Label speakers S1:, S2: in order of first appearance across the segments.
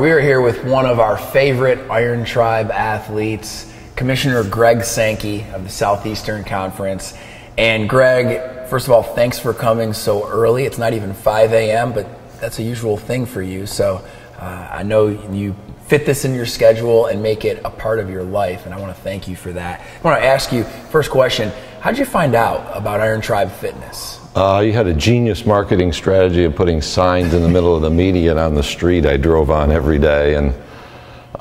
S1: right, we are here with one of our favorite Iron Tribe athletes, Commissioner Greg Sankey of the Southeastern Conference. And Greg, first of all, thanks for coming so early. It's not even 5 a.m., but that's a usual thing for you. So I know you fit this in your schedule and make it a part of your life, and I want to thank you for that. I want to ask you, first question, how did you find out about Iron Tribe Fitness?
S2: You had a genius marketing strategy of putting signs in the middle of the median on the street I drove on every day, and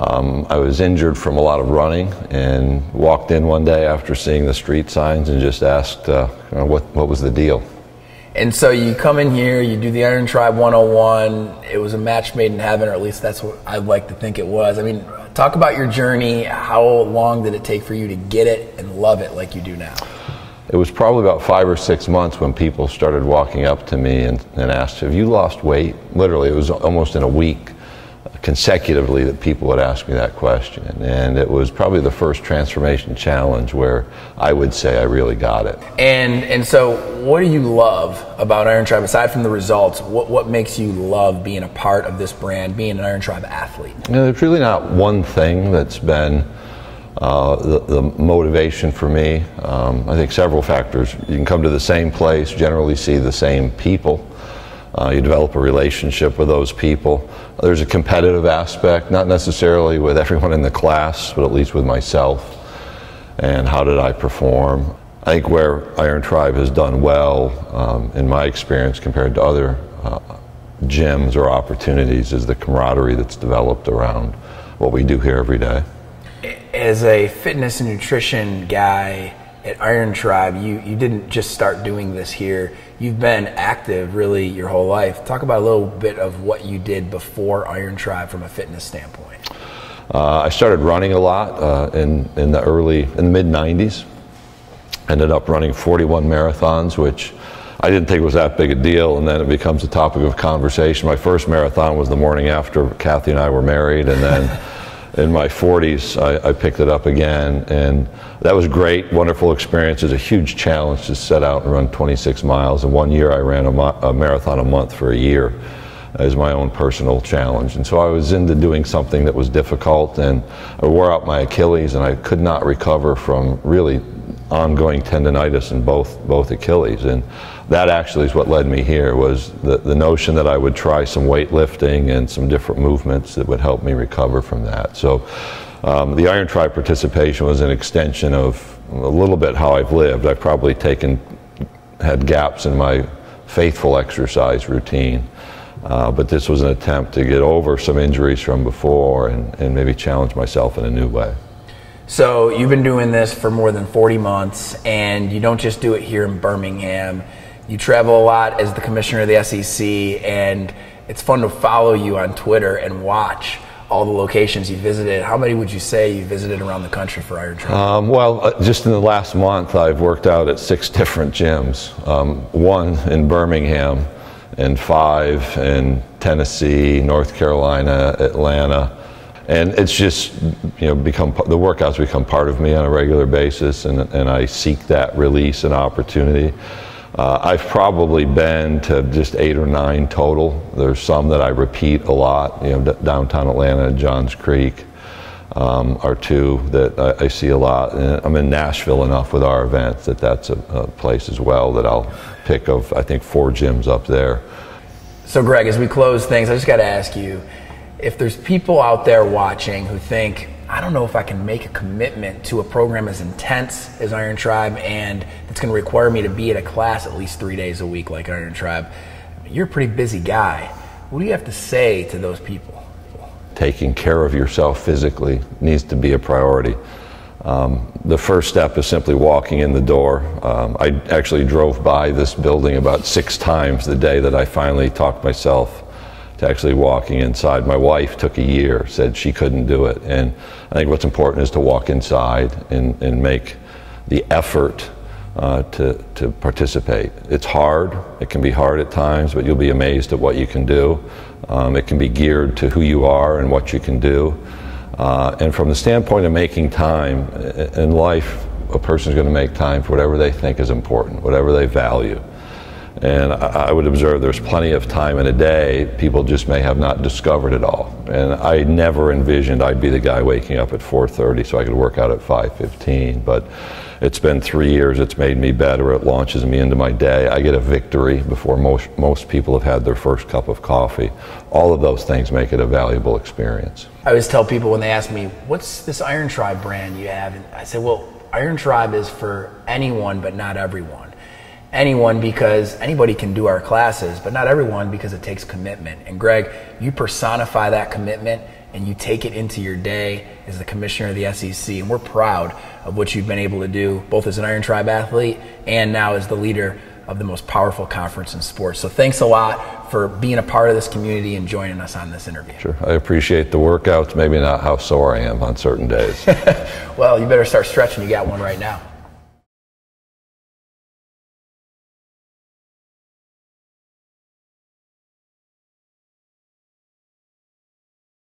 S2: I was injured from a lot of running and walked in one day after seeing the street signs and just asked what was the deal.
S1: And so you come in here, you do the Iron Tribe 101. It was a match made in heaven, or at least that's what I'd like to think it was. I mean, talk about your journey. How long did it take for you to get it and love it like you do now?
S2: It was probably about 5 or 6 months when people started walking up to me and asked, have you lost weight? Literally, it was almost in a week consecutively that people would ask me that question. And it was probably the first transformation challenge where I would say I really got it.
S1: And so what do you love about Iron Tribe, aside from the results? What makes you love being a part of this brand, being an Iron Tribe athlete?
S2: You know, there's really not one thing that's been the motivation for me. I think several factors. You can come to the same place, generally see the same people. You develop a relationship with those people. There's a competitive aspect, not necessarily with everyone in the class, but at least with myself. And how did I perform? I think where Iron Tribe has done well, in my experience, compared to other gyms or opportunities, is the camaraderie that's developed around what we do here every day.
S1: As a fitness and nutrition guy at Iron Tribe, you didn't just start doing this here. You've been active really your whole life. Talk about a little bit of what you did before Iron Tribe from a fitness standpoint.
S2: I started running a lot in the mid-90s. Ended up running 41 marathons, which I didn't think was that big a deal, and then it becomes a topic of conversation. My first marathon was the morning after Kathy and I were married, and then in my 40s, I picked it up again, and that was great, wonderful experience. It was a huge challenge to set out and run 26 miles. And one year I ran a marathon a month for a year as my own personal challenge. And so I was into doing something that was difficult, and I wore out my Achilles, and I could not recover from really ongoing tendonitis in both Achilles. And that actually is what led me here, was the notion that I would try some weightlifting and some different movements that would help me recover from that. So the Iron Tribe participation was an extension of a little bit how I've lived. I've probably had gaps in my faithful exercise routine, but this was an attempt to get over some injuries from before and maybe challenge myself in a new way.
S1: So you've been doing this for more than 40 months, and you don't just do it here in Birmingham. You travel a lot as the commissioner of the SEC, and it's fun to follow you on Twitter and watch all the locations you visited. How many would you say you visited around the country for Iron Tribe?
S2: Well, just in the last month, I've worked out at 6 different gyms. 1 in Birmingham, and 5 in Tennessee, North Carolina, Atlanta. And it's just, the workouts become part of me on a regular basis, and I seek that release and opportunity. I've probably been to just 8 or 9 total. There's some that I repeat a lot. Downtown Atlanta, Johns Creek are 2 that I see a lot. And I'm in Nashville enough with our events that's a place as well that I'll pick of, I think, 4 gyms up there.
S1: So Greg, as we close things, I just got to ask you, if there's people out there watching who think, I don't know if I can make a commitment to a program as intense as Iron Tribe, and it's going to require me to be at a class at least 3 days a week like Iron Tribe. You're a pretty busy guy. What do you have to say to those people?
S2: Taking care of yourself physically needs to be a priority. The first step is simply walking in the door. I actually drove by this building about 6 times the day that I finally talked myself to actually walking inside. My wife took a year, said she couldn't do it. And I think what's important is to walk inside and make the effort to participate. It's hard. It can be hard at times, but you'll be amazed at what you can do. It can be geared to who you are and what you can do. And from the standpoint of making time, in life, a person's going to make time for whatever they think is important, whatever they value. And I would observe there's plenty of time in a day. People just may have not discovered it all. And I never envisioned I'd be the guy waking up at 4:30 so I could work out at 5:15. But it's been 3 years. It's made me better. It launches me into my day. I get a victory before most people have had their first cup of coffee. All of those things make it a valuable experience.
S1: I always tell people when they ask me, what's this Iron Tribe brand you have? And I say, well, Iron Tribe is for anyone, but not everyone. Anyone because anybody can do our classes, but not everyone because it takes commitment. And Greg, you personify that commitment and you take it into your day as the commissioner of the SEC. And we're proud of what you've been able to do, both as an Iron Tribe athlete and now as the leader of the most powerful conference in sports. So thanks a lot for being a part of this community and joining us on this interview.
S2: Sure, I appreciate the workouts, maybe not how sore I am on certain days.
S1: Well, you better start stretching. You got one right now.